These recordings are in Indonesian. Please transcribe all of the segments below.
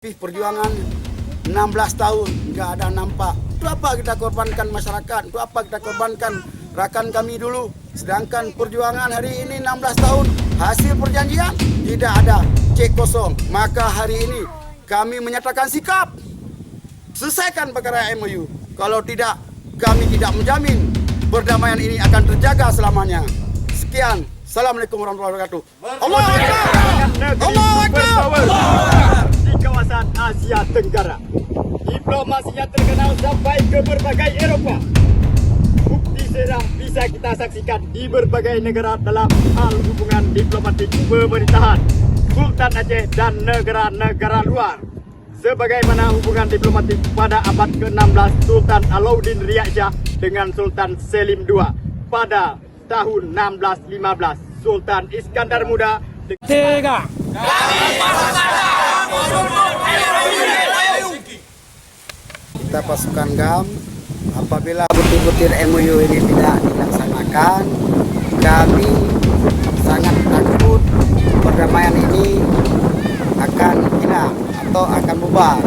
Perjuangan 16 tahun nggak ada nampak. Itu apa kita korbankan masyarakat? Itu apa kita korbankan rakan kami dulu? Sedangkan perjuangan hari ini 16 tahun hasil perjanjian tidak ada, cek kosong. Maka hari ini kami menyatakan sikap selesaikan perkara MOU. Kalau tidak, kami tidak menjamin perdamaian ini akan terjaga selamanya. Sekian. Assalamualaikum warahmatullahi wabarakatuh. Allahu Akbar. Allahu Akbar. Di kawasan Asia Tenggara, diplomasinya terkenal sampai ke berbagai Eropa. Bukti sedang bisa kita saksikan di berbagai negara dalam hal hubungan diplomatik pemerintahan Sultan Aceh dan negara-negara luar. Sebagaimana hubungan diplomatik pada abad ke-16 Sultan Alauddin Riyad dengan Sultan Selim II pada tahun 1615 Sultan Iskandar Muda. Kita pasukan GAM, apabila butir-butir MOU ini tidak dilaksanakan, kami sangat takut perdamaian ini akan hilang atau akan bubar.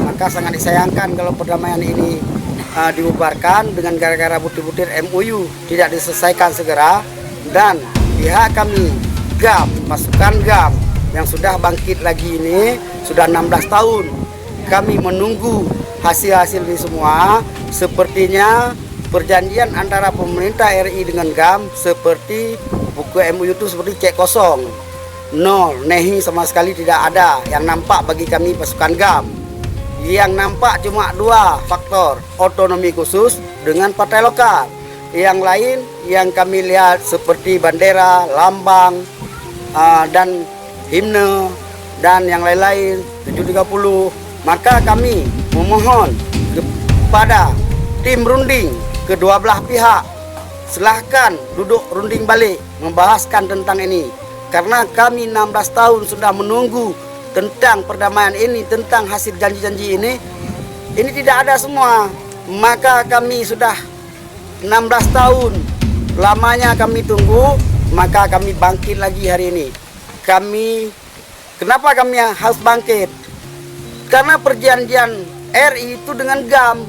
Maka sangat disayangkan kalau perdamaian ini dibubarkan dengan gara-gara butir-butir MOU tidak diselesaikan segera. Dan pihak kami GAM, pasukan GAM yang sudah bangkit lagi ini sudah 16 tahun. Kami menunggu hasil-hasil ini semua. Sepertinya perjanjian antara pemerintah RI dengan GAM seperti buku MOU itu seperti cek kosong. Nol, nehi sama sekali tidak ada yang nampak bagi kami pasukan GAM. Yang nampak cuma dua faktor, otonomi khusus dengan partai lokal. Yang lain yang kami lihat seperti bendera, lambang, dan himne, dan yang lain-lain 730. Maka kami memohon kepada tim runding kedua belah pihak, silahkan duduk runding balik membahaskan tentang ini. Karena kami 16 tahun sudah menunggu tentang perdamaian ini, tentang hasil janji-janji ini tidak ada semua. Maka kami sudah 16 tahun lamanya kami tunggu, maka kami bangkit lagi hari ini. Kenapa kami harus bangkit? Karena perjanjian RI itu dengan GAM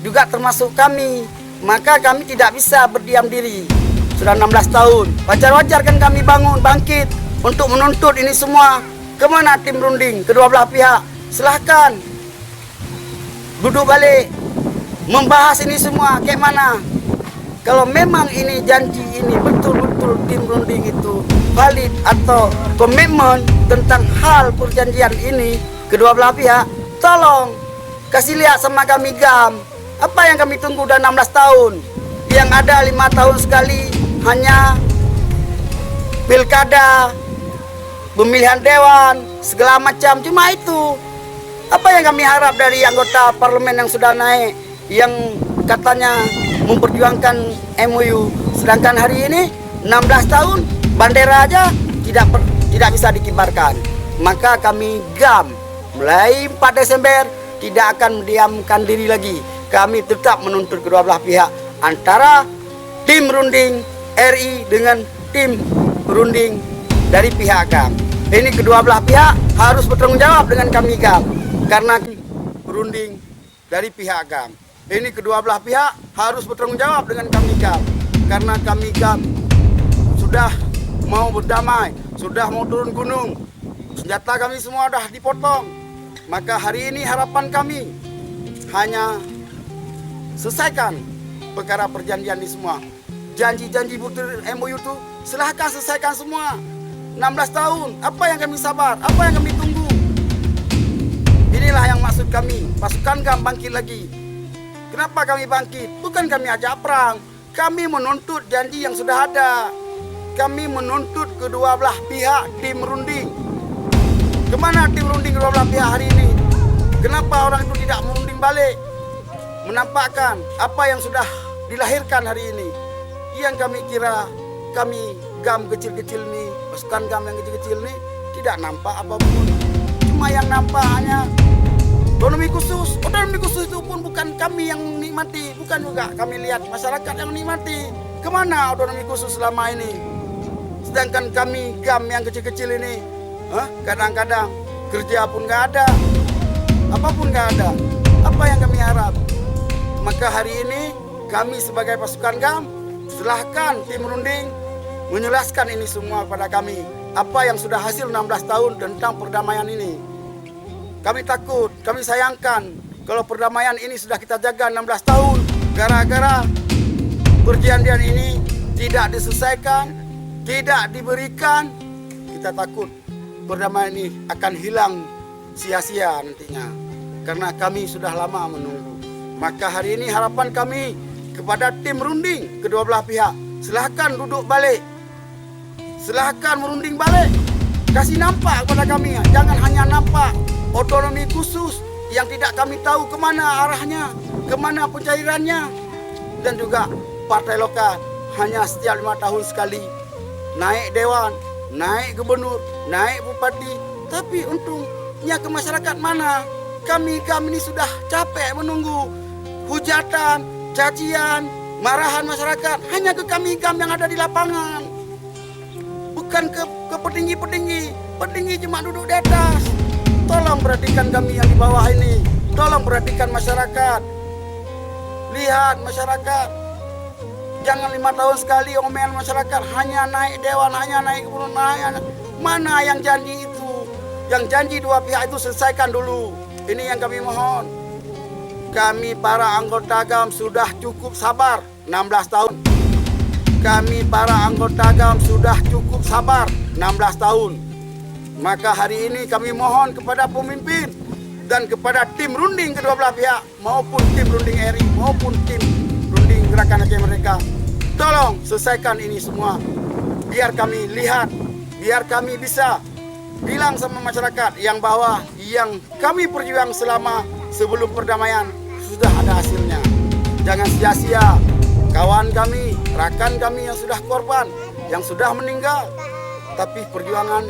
juga termasuk kami, maka kami tidak bisa berdiam diri. Sudah 16 tahun, wajar-wajar kan kami bangkit untuk menuntut ini semua. Kemana tim runding kedua belah pihak? Silahkan duduk balik membahas ini semua. Kayak mana? Kalau memang ini janji ini betul-betul tim runding itu valid atau komitmen tentang hal perjanjian ini kedua belah pihak, tolong kasih lihat sama kami GAM. Apa yang kami tunggu udah 16 tahun? Yang ada 5 tahun sekali hanya pilkada, pemilihan dewan, segala macam. Cuma itu. Apa yang kami harap dari anggota parlemen yang sudah naik, yang katanya memperjuangkan MOU, sedangkan hari ini 16 tahun bendera aja tidak bisa dikibarkan. Maka kami GAM mulai 4 Desember tidak akan mendiamkan diri lagi. Kami tetap menuntut kedua belah pihak, antara tim runding RI dengan tim runding dari pihak GAM. Ini kedua belah pihak harus bertanggung jawab dengan kami GAM, karena runding dari pihak GAM. Ini kedua belah pihak harus bertanggung jawab dengan kami GAM, karena kami GAM sudah mau berdamai, sudah mau turun gunung. Senjata kami semua sudah dipotong. Maka hari ini harapan kami hanya selesaikan perkara perjanjian ini semua. Janji-janji butir MOU itu silahkan selesaikan semua. 16 tahun, apa yang kami sabar, apa yang kami tunggu? Inilah yang maksud kami, pasukan GAM bangkit lagi. Kenapa kami bangkit? Bukan kami ajak perang, kami menuntut janji yang sudah ada. Kami menuntut kedua belah pihak tim runding. Kemana tim runding kedua belah pihak hari ini? Kenapa orang itu tidak merunding balik? Menampakkan apa yang sudah dilahirkan hari ini. Yang kami kira, kami GAM kecil-kecil nih, pasukan GAM yang kecil-kecil nih tidak nampak apapun. Cuma yang nampak hanya otonomi khusus. Otonomi khusus itu pun bukan kami yang nikmati, bukan juga kami lihat masyarakat yang nikmati. Kemana otonomi khusus selama ini? Sedangkan kami GAM yang kecil-kecil ini, kadang-kadang kerja pun nggak ada. apapun nggak ada. Apa yang kami harap? Maka hari ini kami sebagai pasukan GAM silahkan tim runding menjelaskan ini semua pada kami. Apa yang sudah hasil 16 tahun tentang perdamaian ini. Kami takut, kami sayangkan kalau perdamaian ini sudah kita jaga 16 tahun. Gara-gara perjanjian ini tidak diselesaikan, tidak diberikan, kita takut perdamaian ini akan hilang sia-sia nantinya. Karena kami sudah lama menunggu. Maka hari ini harapan kami kepada tim runding kedua belah pihak, silahkan duduk balik. Silahkan merunding balik. Kasih nampak kepada kami. Jangan hanya nampak otonomi khusus yang tidak kami tahu kemana arahnya, kemana pencairannya. Dan juga partai lokal hanya setiap 5 tahun sekali naik dewan, naik gubernur, naik bupati. Tapi untungnya ke masyarakat mana? Kami ini sudah capek menunggu hujatan, cacian, marahan masyarakat hanya ke kami yang ada di lapangan. Bukan ke petinggi-petinggi. Petinggi cuma duduk di atas. Tolong perhatikan kami yang di bawah ini. Tolong perhatikan masyarakat. Lihat masyarakat. Jangan 5 tahun sekali omelan masyarakat hanya naik dewan, hanya naik gubernur, mana yang janji itu? Yang janji dua pihak itu selesaikan dulu. Ini yang kami mohon. Kami para anggota GAM sudah cukup sabar 16 tahun. Kami para anggota GAM sudah cukup sabar 16 tahun. Maka hari ini kami mohon kepada pemimpin dan kepada tim runding kedua belah pihak maupun tim runding RI maupun tim runding Gerakan Aceh Merdeka, tolong selesaikan ini semua. Biar kami lihat, biar kami bisa bilang sama masyarakat yang bahwa yang kami perjuang selama sebelum perdamaian sudah ada hasilnya. Jangan sia-sia. Kawan kami, rakan kami yang sudah korban, yang sudah meninggal. Tapi perjuangan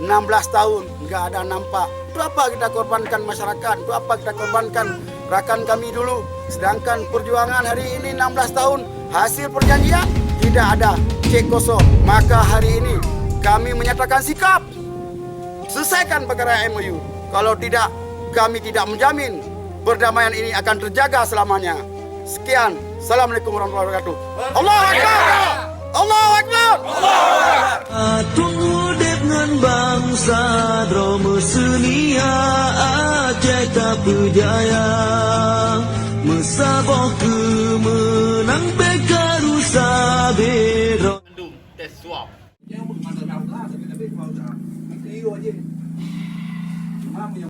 16 tahun nggak ada nampak. Itu apa kita korbankan masyarakat? Itu apa kita korbankan rakan kami dulu? Sedangkan perjuangan hari ini 16 tahun, hasil perjanjian tidak ada, cek kosong. Maka hari ini kami menyatakan sikap. Selesaikan perkara MOU. Kalau tidak, kami tidak menjamin perdamaian ini akan terjaga selamanya. Sekian. Assalamualaikum warahmatullahi wabarakatuh. Allahu Akbar. Allahu Akbar. Tunggu dengan bangsa drama senia Aceh tak berjaya Mesabah kemenang bekarusa bedro. Tes swab. Nhưng mà lần nào cũng là cái bên vào trả cái yêu chứ. Mà mình